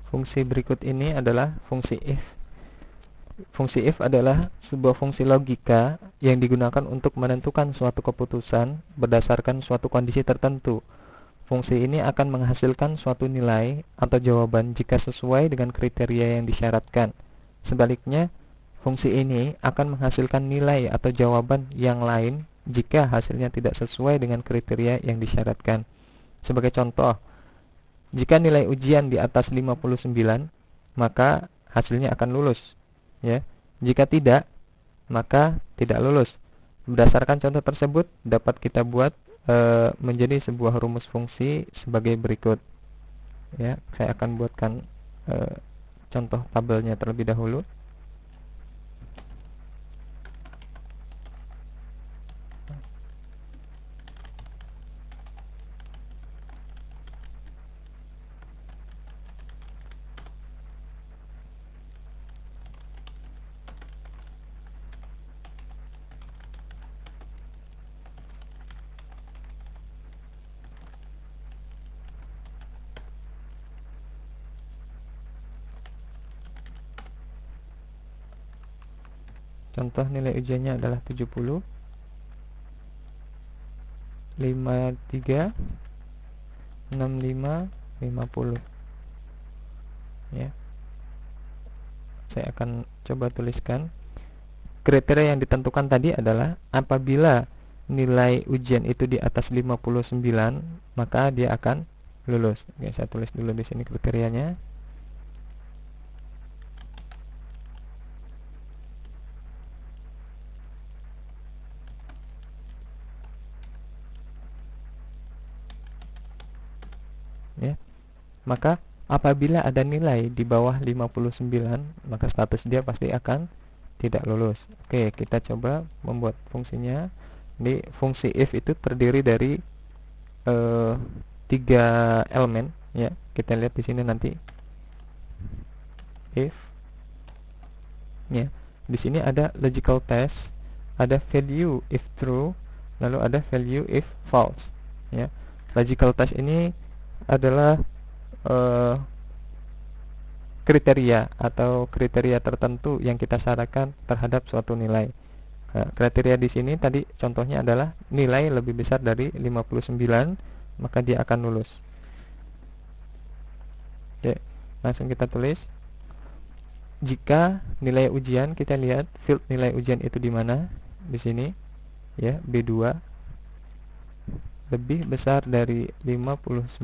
Fungsi berikut ini adalah fungsi if. Fungsi if adalah sebuah fungsi logika yang digunakan untuk menentukan suatu keputusan berdasarkan suatu kondisi tertentu. Fungsi ini akan menghasilkan suatu nilai atau jawaban jika sesuai dengan kriteria yang disyaratkan. Sebaliknya, fungsi ini akan menghasilkan nilai atau jawaban yang lain jika hasilnya tidak sesuai dengan kriteria yang disyaratkan. Sebagai contoh, jika nilai ujian di atas 59, maka hasilnya akan lulus. Ya. Jika tidak, maka tidak lulus. Berdasarkan contoh tersebut, dapat kita buat menjadi sebuah rumus fungsi sebagai berikut. Ya, saya akan buatkan contoh tabelnya terlebih dahulu. Contoh nilai ujiannya adalah 70, 53, 65, 50. Ya. Saya akan coba tuliskan. Kriteria yang ditentukan tadi adalah apabila nilai ujian itu di atas 59, maka dia akan lulus. Oke, saya tulis dulu di sini kriterianya. Ya. Maka apabila ada nilai di bawah 59, maka status dia pasti akan tidak lulus. Oke, kita coba membuat fungsinya. Di fungsi if itu terdiri dari 3 elemen, ya. Kita lihat di sini nanti. If, ya. Di sini ada logical test, ada value if true, lalu ada value if false, ya. Logical test ini adalah kriteria atau kriteria tertentu yang kita syaratkan terhadap suatu nilai. Kriteria di sini tadi contohnya adalah nilai lebih besar dari 59, maka dia akan lulus. Oke, langsung kita tulis. Jika nilai ujian, kita lihat field nilai ujian itu di mana? Di sini, ya, B2 lebih besar dari 59,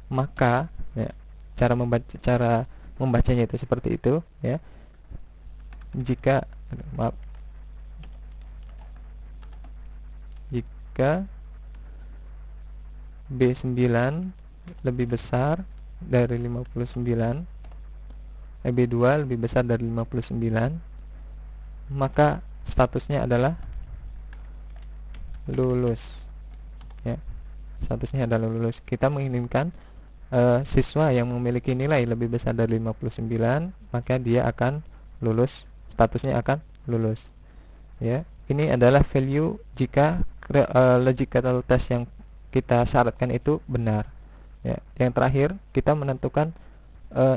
maka ya, cara membacanya itu seperti itu, ya. Jika B9 lebih besar dari 59, B2 lebih besar dari 59, maka statusnya adalah lulus, ya. Statusnya adalah lulus. Kita menginginkan siswa yang memiliki nilai lebih besar dari 59, maka dia akan lulus, statusnya akan lulus. Ya, ini adalah value jika logical test yang kita syaratkan itu benar. Ya, yang terakhir kita menentukan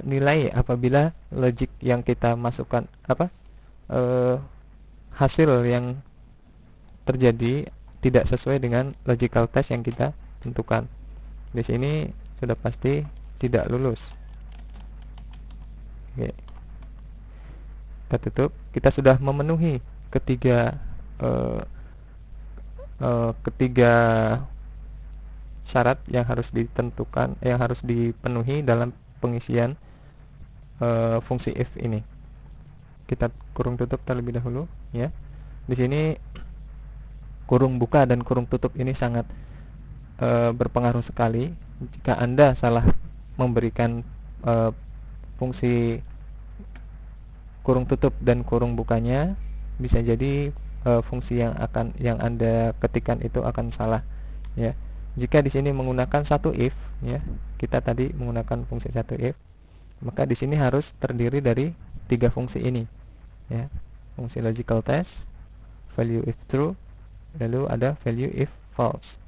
nilai apabila logik yang kita masukkan hasil yang terjadi tidak sesuai dengan logical test yang kita tentukan. Di sini sudah pasti tidak lulus. Oke. Kita tutup. Kita sudah memenuhi ketiga syarat yang harus ditentukan, yang harus dipenuhi dalam pengisian fungsi if ini. Kita kurung tutup terlebih dahulu, ya. Di sini kurung buka dan kurung tutup ini sangat berpengaruh sekali. Jika Anda salah memberikan fungsi kurung tutup dan kurung bukanya, bisa jadi fungsi yang Anda ketikkan itu akan salah, ya. Jika di sini menggunakan satu if, ya, kita tadi menggunakan fungsi satu if, maka di sini harus terdiri dari 3 fungsi ini, ya. Fungsi logical test, value if true, lalu ada value if false.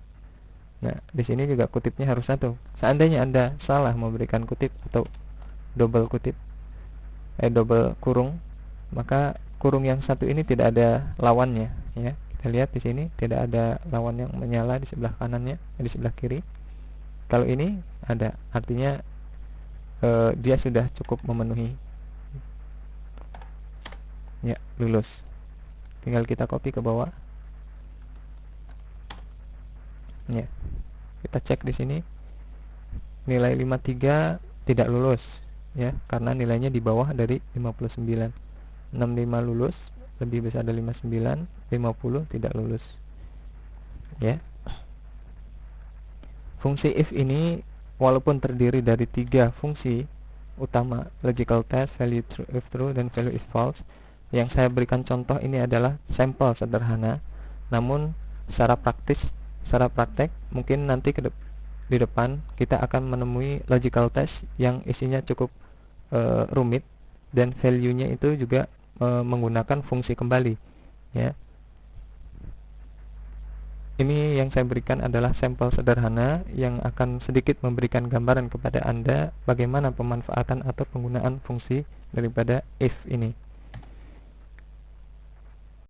Nah, di sini juga kutipnya harus satu. Seandainya Anda salah memberikan kutip atau double kutip, double kurung, maka kurung yang satu ini tidak ada lawannya, ya. Kita lihat di sini tidak ada lawan yang menyala di sebelah kanannya, di sebelah kiri. Kalau ini ada, artinya dia sudah cukup memenuhi, ya, lulus. Tinggal kita copy ke bawah, ya. Kita cek di sini, nilai 53 tidak lulus, ya, karena nilainya di bawah dari 59. 65 lulus, lebih besar dari 59, 50 tidak lulus, ya. Fungsi if ini walaupun terdiri dari 3 fungsi utama, logical test, value true if true, dan value if false, yang saya berikan contoh ini adalah sampel sederhana. Namun secara praktek mungkin nanti di depan kita akan menemui logical test yang isinya cukup rumit, dan value-nya itu juga menggunakan fungsi kembali, ya. Ini yang saya berikan adalah sampel sederhana yang akan sedikit memberikan gambaran kepada Anda bagaimana pemanfaatan atau penggunaan fungsi daripada if ini.